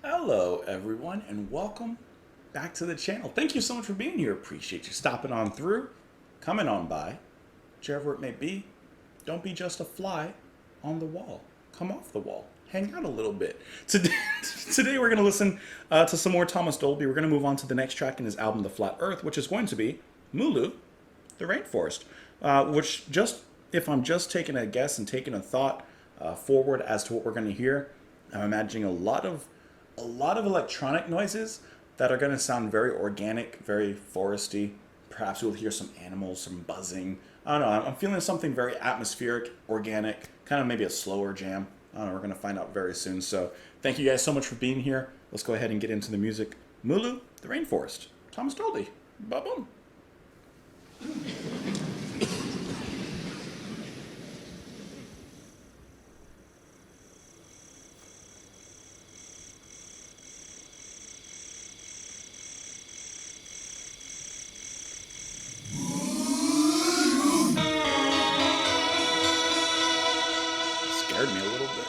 Hello everyone and welcome back to the channel. Thank you so much for being here. Appreciate you stopping on through, coming on by, whichever it may be. Don't be just a fly on the wall. Come off the wall. Hang out a little bit. Today we're going to listen to some more Thomas Dolby. We're going to move on to the next track in his album, The Flat Earth, which is going to be Mulu, The Rainforest. Which if I'm just taking a guess and taking a thought forward as to what we're going to hear, I'm imagining a lot of electronic noises that are going to sound very organic, very foresty. Perhaps we'll hear some animals, some buzzing. I don't know. I'm feeling something very atmospheric, organic, kind of maybe a slower jam. I don't know. We're going to find out very soon. So thank you guys so much for being here. Let's go ahead and get into the music. Mulu, The Rainforest. Thomas Dolby. Ba-boom. Scared me a little bit.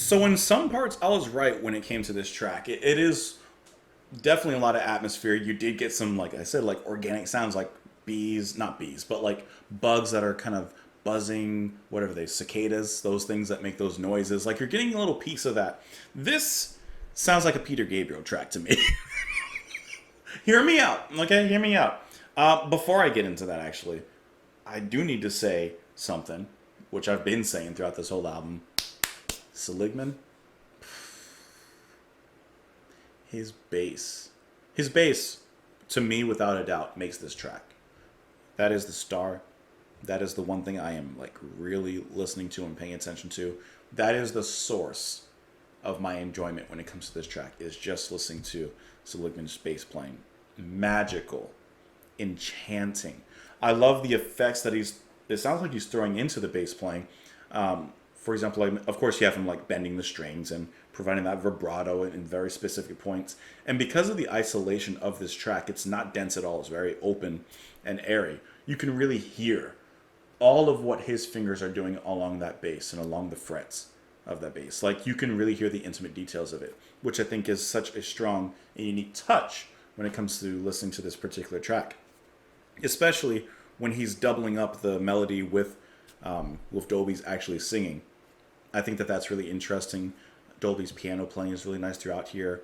So in some parts, I was right when it came to this track. It is definitely a lot of atmosphere. You did get some, like I said, like organic sounds, like bees, not bees, but like bugs that are kind of buzzing, whatever they, cicadas, those things that make those noises. Like you're getting a little piece of that. This sounds like a Peter Gabriel track to me. Hear me out, okay? Hear me out. Before I get into that, actually, I do need to say something, which I've been saying throughout this whole album. Seligman, his bass, to me, without a doubt, makes this track. That is the star. That is the one thing I am like really listening to and paying attention to. That is the source of my enjoyment when it comes to this track, is just listening to Seligman's bass playing. Magical, enchanting. I love the effects that it sounds like he's throwing into the bass playing. For example, like, of course, you have him like bending the strings and providing that vibrato in very specific points. And because of the isolation of this track, it's not dense at all. It's very open and airy. You can really hear all of what his fingers are doing along that bass and along the frets of that bass. Like you can really hear the intimate details of it, which I think is such a strong and unique touch when it comes to listening to this particular track, especially when he's doubling up the melody with Dolby's actually singing. I think that that's really interesting. Dolby's piano playing is really nice throughout here.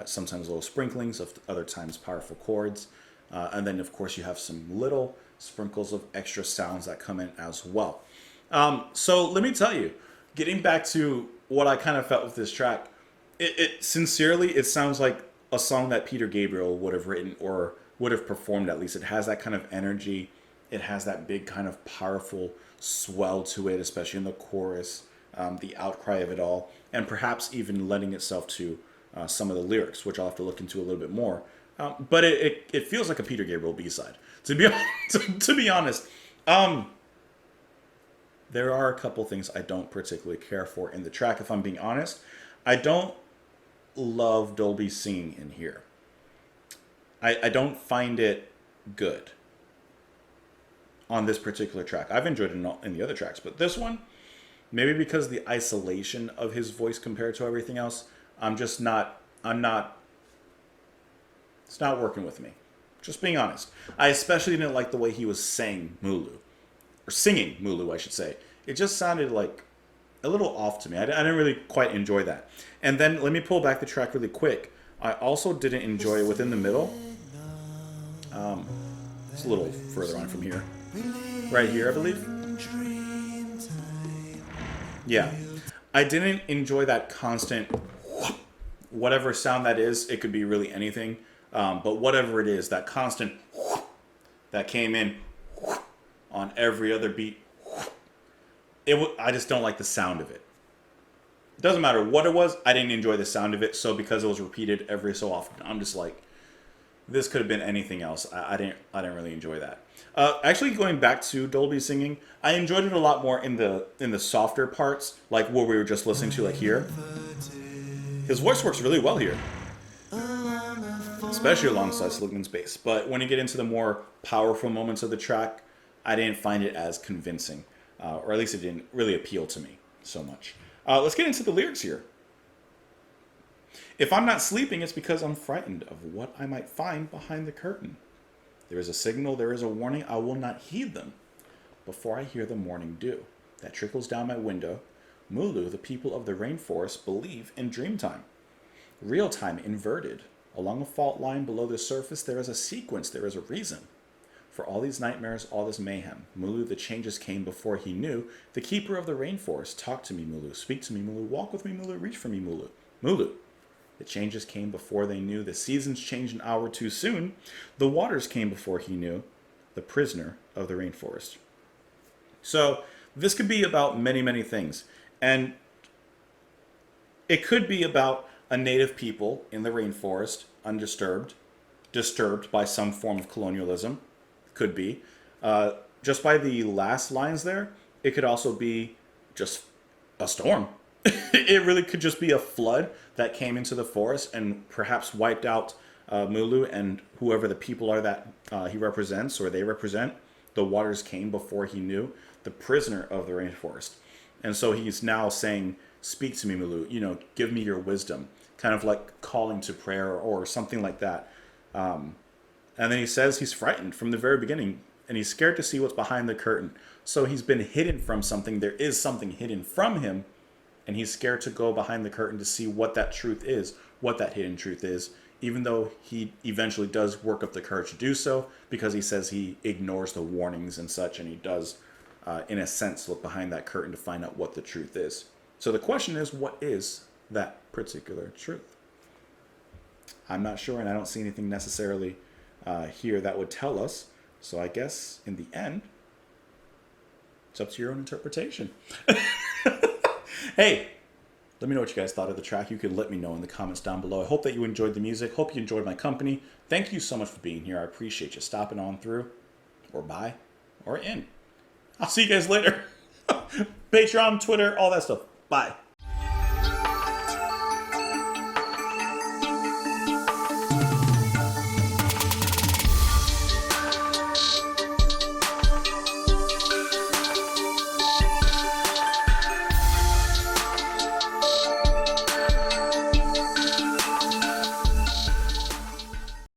Sometimes little sprinklings, of other times powerful chords. And then, of course, you have some little sprinkles of extra sounds that come in as well. So let me tell you, getting back to what I kind of felt with this track, it sincerely, it sounds like a song that Peter Gabriel would have written or would have performed at least. It has that kind of energy. It has that big kind of powerful swell to it, especially in the chorus, the outcry of it all, and perhaps even lending itself to some of the lyrics, which I'll have to look into a little bit more. But it feels like a Peter Gabriel B-side. To be honest, there are a couple things I don't particularly care for in the track, if I'm being honest. I don't love Dolby singing in here. I don't find it good on this particular track. I've enjoyed it in the other tracks, but this one, maybe because of the isolation of his voice compared to everything else, it's not working with me. Just being honest. I especially didn't like the way he was saying Mulu. Or singing Mulu, I should say. It just sounded like a little off to me. I didn't really quite enjoy that. And then let me pull back the track really quick. I also didn't enjoy it within the middle. It's a little further on from here. Right here, I believe. Yeah. I didn't enjoy that constant whatever sound that is. It could be really anything. But whatever it is, that constant that came in on every other beat, I just don't like the sound of it. It doesn't matter what it was, I didn't enjoy the sound of it. So because it was repeated every so often, I'm just like, this could have been anything else. I didn't really enjoy that. Actually, going back to Dolby singing, I enjoyed it a lot more in the softer parts, like what we were just listening to, like here. His voice works really well here, especially alongside Seligman's bass. But when you get into the more powerful moments of the track, I didn't find it as convincing, or at least it didn't really appeal to me so much. Let's get into the lyrics here. If I'm not sleeping, it's because I'm frightened of what I might find behind the curtain. There is a signal, there is a warning, I will not heed them before I hear the morning dew that trickles down my window. Mulu, the people of the rainforest, believe in dreamtime. Real time inverted. Along a fault line below the surface, there is a sequence, there is a reason. For all these nightmares, all this mayhem, Mulu, the changes came before he knew. The keeper of the rainforest, talk to me, Mulu. Speak to me, Mulu. Walk with me, Mulu. Reach for me, Mulu. Mulu. The changes came before they knew. The seasons changed an hour too soon. The waters came before he knew. The prisoner of the rainforest. So this could be about many, many things. And it could be about a native people in the rainforest, undisturbed, disturbed by some form of colonialism. Could be. Just by the last lines there, it could also be just a storm. It really could just be a flood that came into the forest and perhaps wiped out Mulu and whoever the people are that he represents or they represent. The waters came before he knew. The prisoner of the rainforest. And so he's now saying speak to me, Mulu, give me your wisdom, kind of like calling to prayer or something like that. And then he says he's frightened from the very beginning, and he's scared to see what's behind the curtain. So he's been hidden from something. There is something hidden from him, and he's scared to go behind the curtain to see what that truth is, what that hidden truth is, even though he eventually does work up the courage to do so, because he says he ignores the warnings and such, and he does, in a sense, look behind that curtain to find out what the truth is. So the question is, what is that particular truth? I'm not sure, and I don't see anything necessarily here that would tell us. So I guess in the end, it's up to your own interpretation. Hey, let me know what you guys thought of the track. You can let me know in the comments down below. I hope that you enjoyed the music. Hope you enjoyed my company. Thank you so much for being here. I appreciate you stopping on through, or by, or in. I'll see you guys later. Patreon, Twitter, all that stuff. Bye.